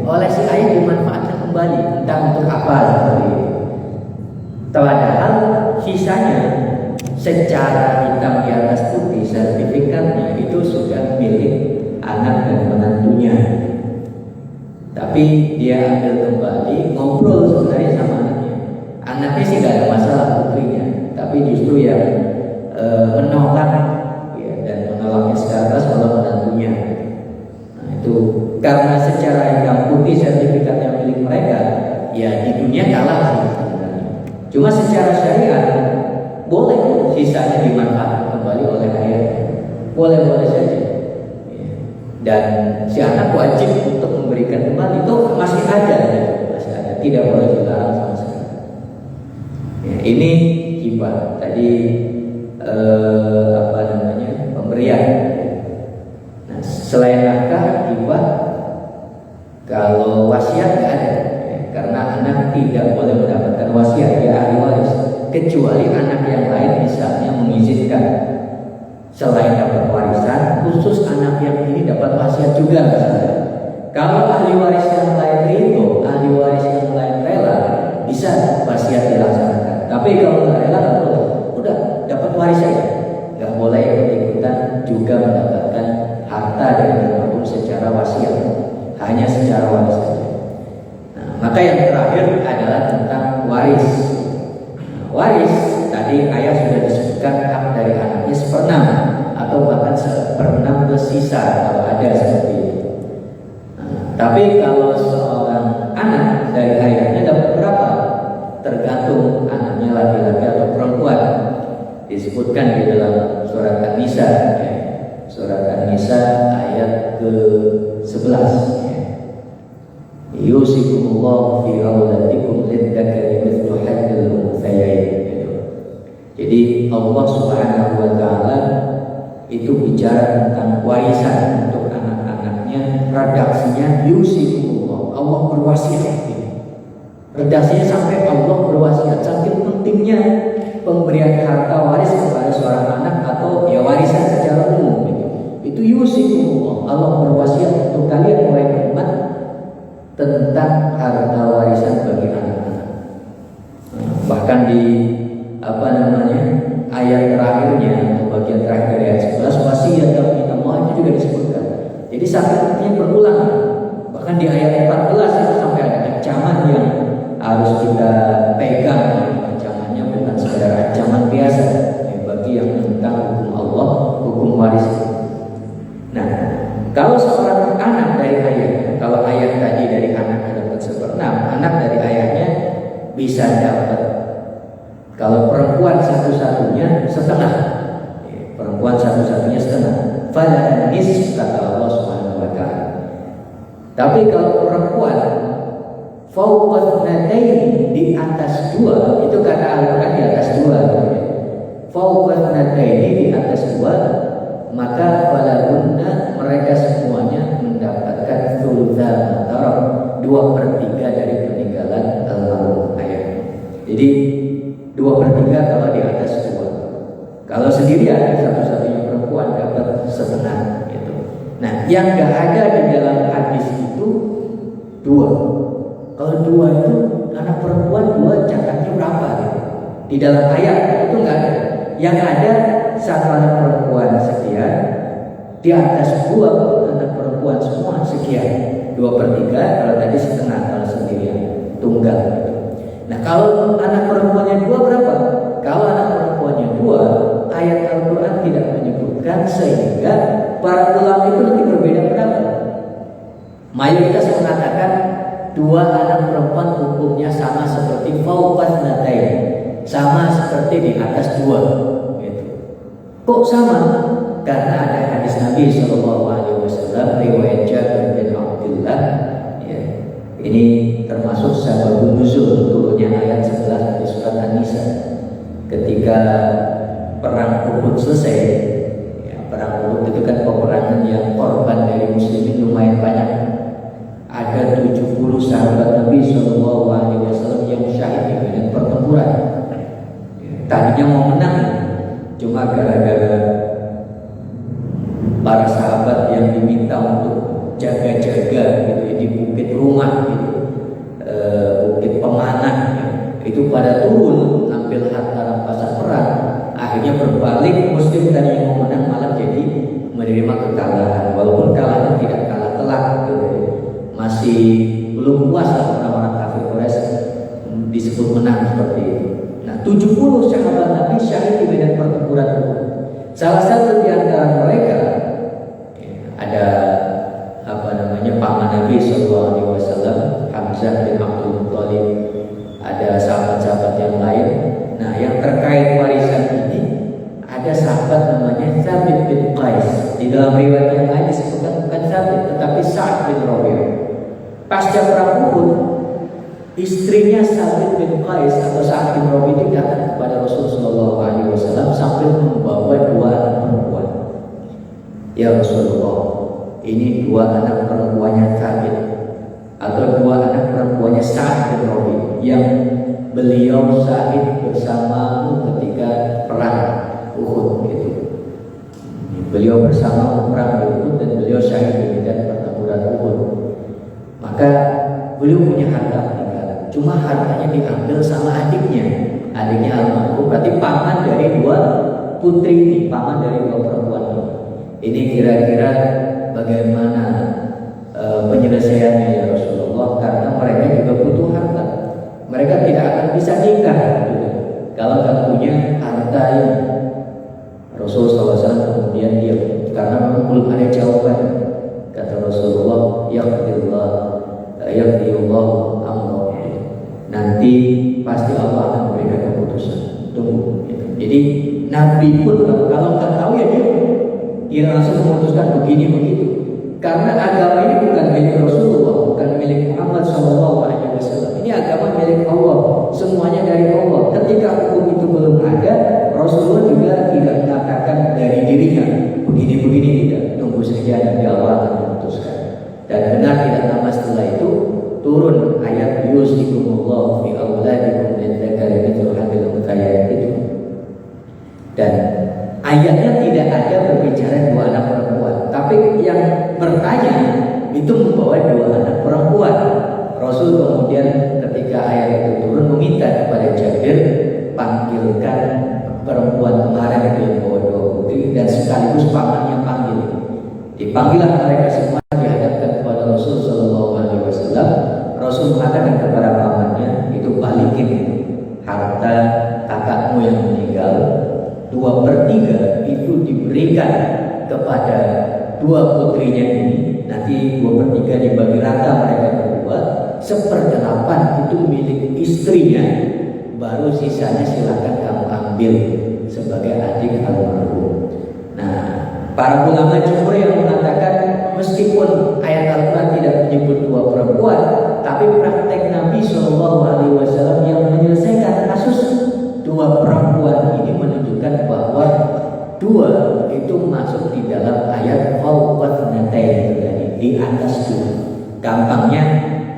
oleh si ayah dimanfaatkan kembali, entah untuk apa seperti itu. Padahal sisanya secara hitam di atas putih sertifikatnya itu sudah milik anak dan menantunya. Tapi dia ambil kembali, ngobrol sebenarnya sama anaknya. Anaknya sih gak ada masalah putrinya, tapi justru yang menolak ya, dan menolaknya secara keras malah menantunya. Nah itu karena secara hitam putih sertifikatnya milik mereka, ya di dunia kalah sih sebenarnya. Cuma secara syariat boleh sisanya dimanfaatkan kembali oleh ayahnya, boleh-boleh saja. Dan si anak wajib untuk memberikan kembali, itu masih ada, tidak boleh dilarang sama sekali. Ya, ini hibah tadi pemberian. Nah, selain akad hibah, kalau wasiat nggak ada. Ya, karena anak tidak boleh mendapatkan wasiat, dia ahli waris, kecuali anak yang lain misalnya mengizinkan selain dapat warisan, khusus anak yang ini dapat wasiat juga misalnya. Kalau ahli waris yang lain ridho, ahli waris yang lain rela, bisa wasiat dilaksanakan. Tapi kalau nggak rela, nggak boleh. Udah dapat waris aja, nggak boleh ikut-ikutan juga mendapatkan harta dari almarhum secara wasiat, hanya secara waris saja. Nah, maka yang terakhir adalah tentang waris. Waris tadi ayat sudah disebutkan hak dari anaknya 1/6 atau bahkan 1/6 plus sisa kalau ada seperti itu. Tapi kalau seorang anak dari ayahnya dapat berapa? Tergantung anaknya laki-laki atau perempuan. Disebutkan di dalam surat An-Nisa, ya. Surat An-Nisa ayat ke-11. Ya. Yusikumullahu fi auladikum lidzakari mithlu hadzil unthayain. Jadi Allah Subhanahu wa taala itu bicara tentang warisan untuk anak-anaknya, redaksinya yusikumullah, Allah berwasiat. Redaksinya sampai Allah berwasiat, saking pentingnya pemberian harta waris kepada seorang anak atau ya warisan secara umum gitu. Itu yusikumullah, Allah berwasiat untuk kalian wahai umat tentang harta warisan bagi anak-anak. Bahkan di ayat terakhirnya atau bagian terakhir dari ayat 11 wasiat dari Allah itu juga disebutkan. Jadi saatnya berulang. Bahkan di ayat 14 itu sampai ada ancaman yang harus kita pegang. Ancamannya bukan sekedar ancaman biasa bagi yang tentang hukum Allah, hukum waris. Nah, kalau seorang anak dari ayahnya, kalau ayah tadi dari anak dapat 1/6, anak dari ayahnya bisa dapat. Kalau perempuan satu-satunya setengah, perempuan satu-satunya setengah. Fala nis kata Allah Subhanahu wa taala. Tapi kalau perempuan fauqat nadain di atas 2, itu kata Al-Qur'an di atas 2. Fauqat nadain di atas 2, maka falahunna mereka semuanya mendapatkan thulutsa matarab, 2/3 dari peninggalan almarhum ayah. Jadi 2/3 kalau di atas 2. Kalau sendirian satu-satunya perempuan dapat setengah gitu. Nah, yang gak ada di dalam hadis itu 2. Kalau 2 itu anak perempuan 2 cakapnya berapa gitu. Di dalam ayat itu gak ada. Yang ada satu anak perempuan sekian, di atas 2 anak perempuan semua sekian. 2/3 kalau tadi setengah kalau sendirian tunggal gitu. Nah, kalau anak perempuannya 2 berapa? Kalau anak perempuannya 2, ayat Al-Quran tidak menyebutkan, sehingga para ulama itu nanti berbeda pendapat. Mayoritas mengatakan 2 anak perempuan hukumnya sama seperti fauqat natain, sama seperti di atas 2 gitu. Kok sama? Karena ada hadis Nabi SAW riwayat Jabir bin Abdullah, ya. Ini termasuk sababun nuzul turunnya ayat 11 di surat An-Nisa. Ketika perang Uhud selesai, ya, perang Uhud itu kan peperangan yang korban dari muslimin lumayan banyak. Ada 70 sahabat Nabi SAW yang syahid di medan pertempuran. Ya, tadinya mau menang, cuma gara-gara para sahabat yang diminta untuk jaga-jaga gitu di bukit rumah gitu, bukit pemanah ya, itu pada turun ambil harta rampasan perang. Akhirnya berbalik, muslim tadi yang mau menang malah jadi menerima kekalahan, walaupun kalahnya tidak kalah telak gitu. Masih belum puas orang-orang kafir Quraisy disebut menang seperti itu. Nah, 70 sahabat Nabi syahid di medan pertempuran. Salah satu di antara mereka ya, ada paman Nabi SAW, Hamzah bin Abdul Muttalib, ada sahabat-sahabat yang lain. Nah, yang terkait warisan ini ada sahabat namanya Thabit bin Qais. Di dalam riwayat yang lain disebutkan bukan Thabit tetapi Sa'ad bin Rabi'. Pasca perang Uhud, istrinya Thabit bin Qais atau Sa'ad bin Rabi' itu datang kepada Rasulullah SAW sambil membawa 2 anak perempuan. Ya Rasulullah, ini 2 anak perempuannya Thabit atau 2 anak perempuannya Sa'ad bin yang beliau syahid bersamamu ketika perang Uhud gitu. Beliau bersama perang Uhud dan beliau syahid di medan pertempuran Uhud. Maka beliau punya harta meninggal. Cuma hartanya diambil sama adiknya. Adiknya almarhum, berarti paman dari dua putri ini, paman dari dua perempuan ini. Ini kira-kira bagaimana penyelesaiannya ya Rasulullah? Karena mereka juga butuh harta. Mereka tidak akan bisa nikah gitu, kalau nggak punya harta ini. Rasulullah SAW kemudian diam karena memang belum ada jawaban. Kata Rasulullah, yaqdillah amra. Nanti pasti Allah akan memberikan keputusan. Tunggu. Gitu. Jadi Nabi pun kalau nggak tahu ya dia langsung memutuskan begini begitu. Karena agama ini bukan milik Rasulullah, bukan milik Muhammad SAW. Ini agama milik Allah, semuanya dari Allah. Ketika hukum itu belum ada, Rasulullah juga tidak mengatakan dari dirinya begini-begini, tidak. Tunggu saja nanti Allah akan memutuskan. Dan benar tidak lama setelah itu turun ayat yusikumullahu fi auladikum lidzakari mithlu hadhil unthayayn itu. Dan ayatnya tidak ada berbicara dua anak perempuan, tapi yang bertanya itu membawa dua anak perempuan. Rasul kemudian ketika ayat itu turun meminta kepada Jabir, panggilkan perempuan kemarin itu yang bawa dua putri dan sekaligus pamannya panggil. Dipanggillah mereka semua, dihadapkan kepada Rasul Shallallahu Alaihi Wasallam. Rasul mengatakan kepada pamannya, itu balikin harta kakakmu yang meninggal, 2/3 itu diberikan kepada dua putrinya ini. Nanti 2/3 dibagi rata mereka berdua, 1/8 itu milik istrinya, baru sisanya silakan kamu ambil sebagai adik almarhum. Nah, para ulama jumhur yang mengatakan meskipun ayat Al-Quran tidak menyebut dua perempuan, tapi praktek Nabi SAW yang menyelesaikan kasus dua perempuan ini menunjukkan bahwa dua itu masuk di dalam ayat fawqat natain tadi, di atas dua. Gampangnya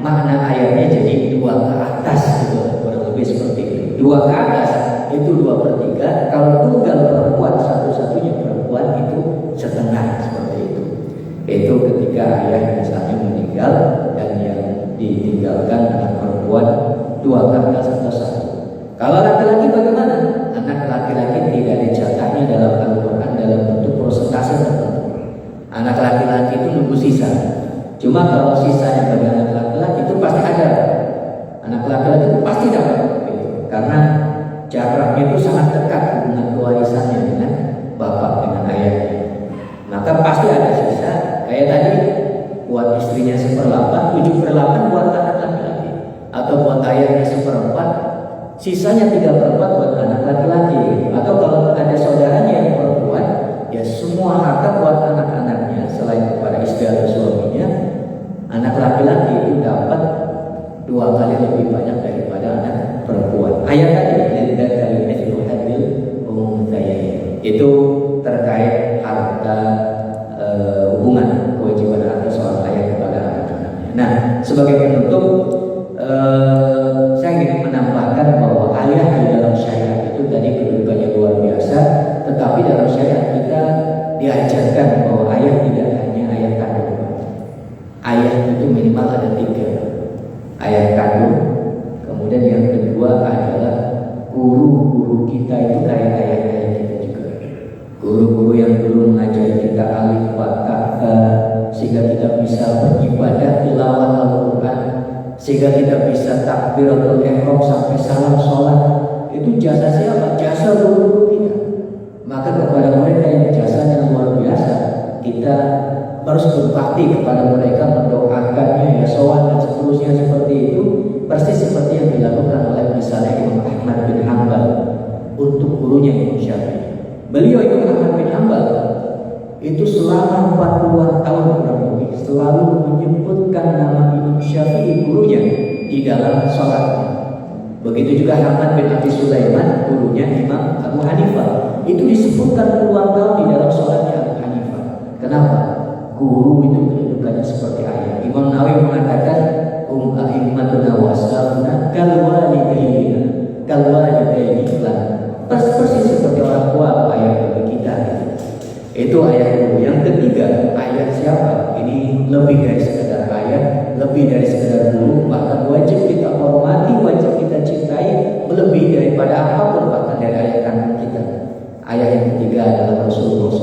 makna ayatnya jadi dua ke atas gitu, kurang lebih seperti itu. Dua ke atas itu 2/3. Kalau tunggal perempuan, satu-satunya perempuan itu setengah, seperti itu. Itu ketika ayah misalnya meninggal dan yang ditinggalkan anak perempuan 2 ke atas atau 1. Kalau laki-laki bagaimana? Anak laki-laki tidak ada jatahnya dalam Al-Quran dalam bentuk persentase tertentu. Anak laki-laki itu nunggu sisa. Cuma kalau sisanya bagi anak laki-laki itu pasti ada. Anak laki-laki itu pasti dapat gitu. Karena jaraknya itu sangat dekat hubungan kewarisannya dengan bapak dengan ayahnya. Maka pasti ada sisa. Kayak tadi buat istrinya 1/8, 7/8 buat anak laki-laki, atau buat ayahnya 1/4, sisanya 3/4 buat anak laki-laki. Atau kalau ada saudaranya yang perempuan, ya semua harta buat anak-anaknya selain kepada istri atau suaminya. Anak laki-laki itu dapat 2 kali lebih banyak daripada anak perempuan. Ayat tadi dan kali ini hadil unthayayn itu terkait harta hubungan kewajiban harta seorang ayah kepada anak-anaknya. Nah, sebagai penutup saya ingin menambahkan bahwa ayah di dalam syariat itu tadi kedudukannya luar biasa, tetapi dalam syariat kita diajarkan bahwa ayah tidak hanya ayah kandung. Ayah itu minimal ada 3. Ayah kandung, kemudian yang kedua adalah guru-guru kita itu kayak ayah-ayah kita juga. Guru-guru yang dulu mengajari kita alif ba ta sehingga kita bisa beribadah tilawah Al-Quran, sehingga kita bisa takbiratul ihram sampai salam sholat. Itu jasa siapa? Jasa guru kita. Maka kepada mereka yang jasanya luar biasa, kita harus berbakti kepada mereka, mendoakannya, ya sowan dan seterusnya seperti itu. Persis seperti yang dilakukan oleh misalnya Imam Ahmad bin Hanbal untuk gurunya Imam Syafi'i. Beliau Imam Ahmad bin Hanbal itu selama 40 tahun kurang lebih selalu menyebutkan nama Imam Syafi'i gurunya di dalam sholatnya. Begitu juga Ahmad bin Abi Sulaiman gurunya Imam Abu Hanifah, itu disebutkan puluhan tahun di dalam sholatnya Abu Hanifah. Kenapa? Guru itu kedudukannya seperti ayah. Imam Nawawi mengatakan a'immatuna wa salafuna kal Itu ayat dulu. Yang ketiga, ayat siapa? Ini lebih dari sekedar ayat, lebih dari sekedar guru, bahkan wajib kita hormati, wajib kita cintai, melebihi daripada apapun bahkan dari ayat kandung kita. Ayat yang ketiga adalah Rasulullah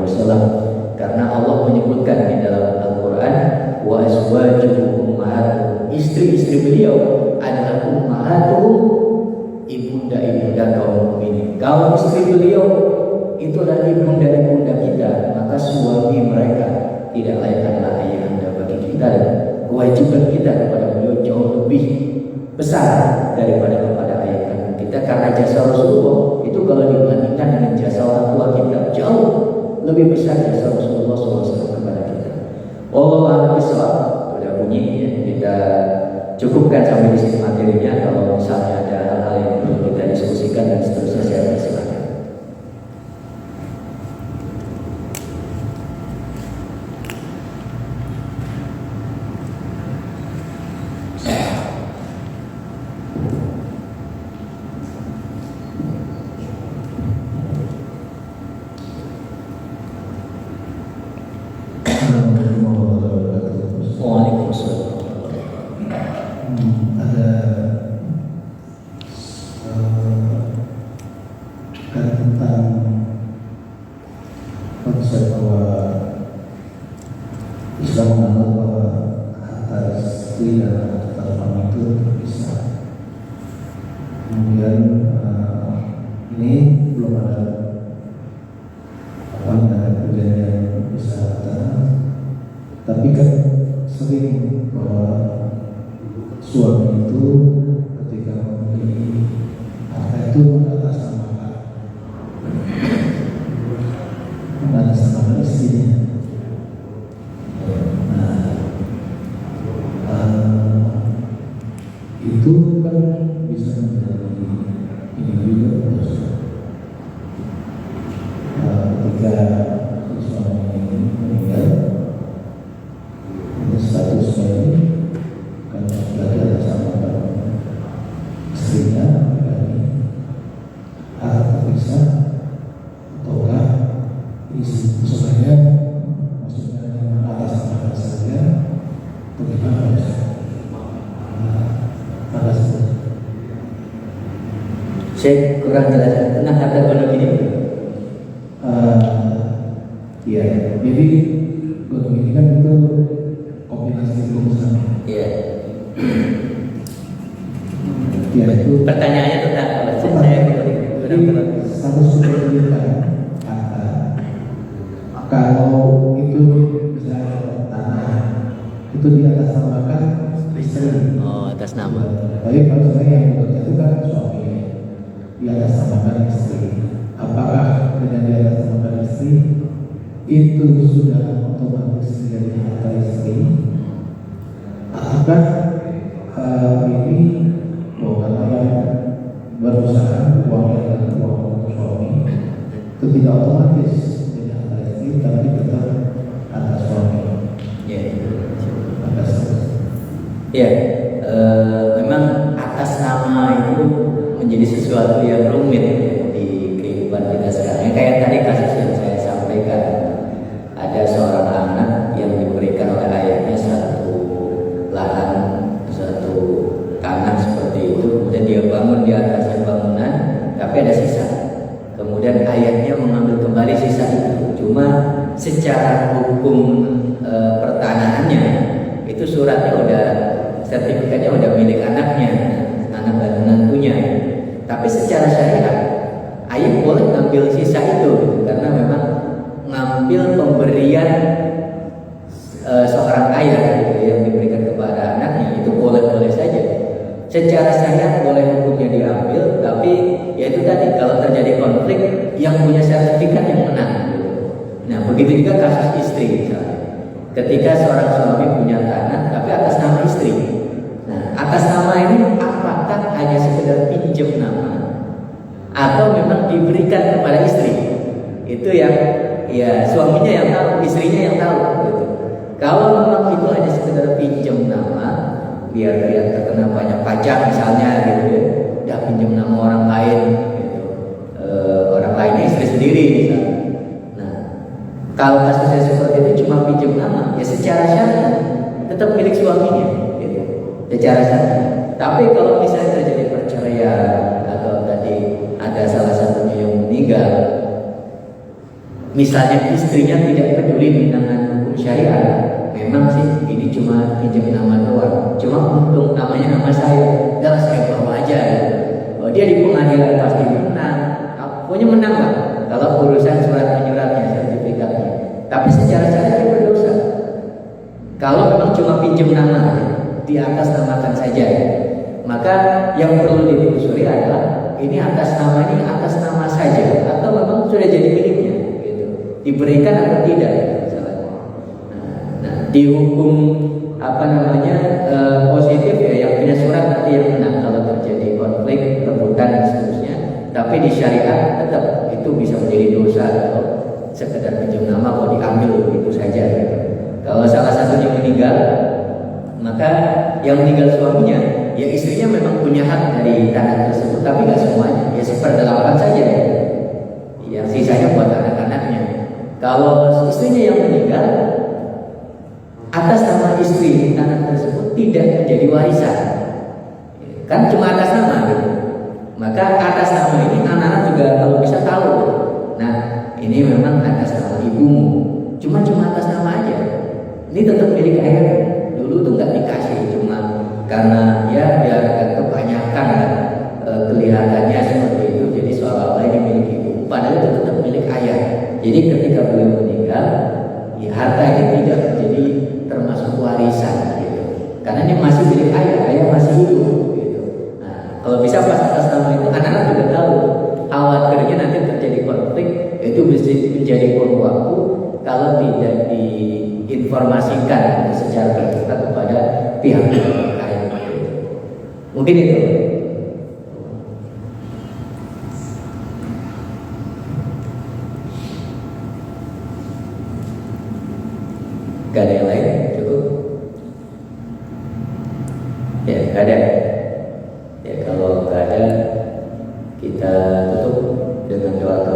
SAW, karena Allah menyebutkan di dalam Al-Quran, wa azwajuhu ummahatuhum, istri-istri beliau adalah ummahatuhum, ibunda-ibunda kaum mukminin. Kalau istri beliau itu adalah ibunda-ibunda kita, maka suami mereka tidak layaklah ayahanda bagi kita, dan kewajiban kita kepada beliau jauh lebih besar daripada kepada ayah kandung kita, karena jasa Rasulullah itu kalau dibandingkan dengan jasa orang tua kita jauh lebih besar jasa Rasulullah SAW kepada kita. Allah a'lam bishawab. Udah bunyi ya, kita cukupkan sampai di sini materinya. Kalau misalnya ada hal-hal yang perlu kita diskusikan dan seterusnya, saya persilakan. Saya kurang jelas tentang kata gonok ini. Iya, jadi gonok ini kan itu kombinasi rumusan. Iya. Ya itu. Pertanyaannya tentang apa? Saya satu superlitan kata. Kalau itu misalnya tanah itu di atas namakan istri. Oh, atas nama. Tapi kalau saya yang bekerja itu kan suami. Di atas namakan istri. Apakah dengan di atas namakan istri itu sudah otomatis menjadi harta istri? Ataukah ini bahwa yang berusaha uangnya adalah uang untuk suami itu tidak otomatis menjadi harta istri, tapi tetap atas suami? Ya. Atas. Ya. Memang atas nama itu menjadi sesuatu yang rumit ya, di kehidupan kita sekarang. Kayak tadi kasus yang saya sampaikan, ada seorang anak yang diberikan oleh ayahnya satu lahan, satu tanah seperti itu, kemudian dia bangun di atasnya bangunan, tapi ada sisa. Kemudian ayahnya mengambil kembali sisa itu. Cuma secara hukum pertanahannya itu suratnya udah, sertifikatnya udah milik anaknya, anak dan menantunya. Tapi secara syariat ayah boleh ngambil sisa itu, karena memang ngambil pemberian seorang ayah gitu, yang diberikan kepada anaknya itu boleh-boleh saja. Secara syariat boleh hukumnya diambil, tapi ya itu tadi, kalau terjadi konflik yang punya sertifikat yang menang gitu. Nah begitu juga kasus istri misalnya. Ketika seorang suami punya tanah tapi atas nama istri. Nah atas nama ini apakah hanya sekedar pinjam nama atau memang diberikan kepada istri? Itu yang ya suaminya yang tahu, istrinya yang tahu gitu. Kalau memang itu hanya sekedar pinjam nama biar dia terkena banyak pajak misalnya gitu ya, udah pinjam nama orang lain gitu. Orang lainnya istri sendiri misalnya. Nah Tapi kalau misalnya terjadi perceraian atau tadi ada salah satunya yang meninggal, misalnya istrinya tidak peduli dengan hukum syariat, memang sih ini cuma pinjam nama doang, cuma untung namanya nama saya, udah saya bawa aja. Oh, dia di pengadilan pasti menang, pokoknya menang lah kalau urusan surat menyuratnya, sertifikatnya. Tapi secara syariat dia berdosa. Kalau memang cuma pinjam nama, di atas namakan saja, maka yang perlu ditelusuri adalah ini atas nama saja atau memang sudah jadi miliknya, gitu. Diberikan atau tidak, misalnya. Nah, di hukum positif ya, yang punya surat nanti yang menang kalau terjadi konflik, rebutan dan seterusnya. Tapi di syariat tetap itu bisa menjadi dosa kalau sekedar pinjam nama kalau diambil begitu saja. Kalau salah satunya meninggal, maka yang meninggal suaminya, ya istrinya memang punya hak dari tanah tersebut, tapi nggak semuanya, ya 1/8 saja. Yang sisanya buat anak-anaknya. Kalau istrinya yang meninggal, atas nama istri tanah tersebut tidak menjadi warisan, kan cuma atas nama gitu. Maka atas nama ini anak-anak juga kalau bisa tahu. Nah, ini memang atas nama ibumu, cuma atas nama aja. Ini tetap milik ayah. Dulu tuh nggak dikasih, cuma karena ya biar kebanyakan kelihatannya seperti itu, jadi seolah-olah ini milik ibu. Padahal itu tetap milik ayah. Jadi ketika beliau meninggal, ya harta ini tidak menjadi termasuk warisan, gitu. Karena ini masih milik ayah masih hidup, gitu. Nah, kalau bisa pas atas nama itu, anak-anak juga tahu. Khawatirnya nanti terjadi konflik, itu bisa menjadi bom waktu kalau tidak diinformasikan secara terbuka kepada pihak terkait. Mungkin itu. Gak ada yang lain? Cukup? Ya, gak ada. Ya, kalau gak ada, kita tutup dengan doa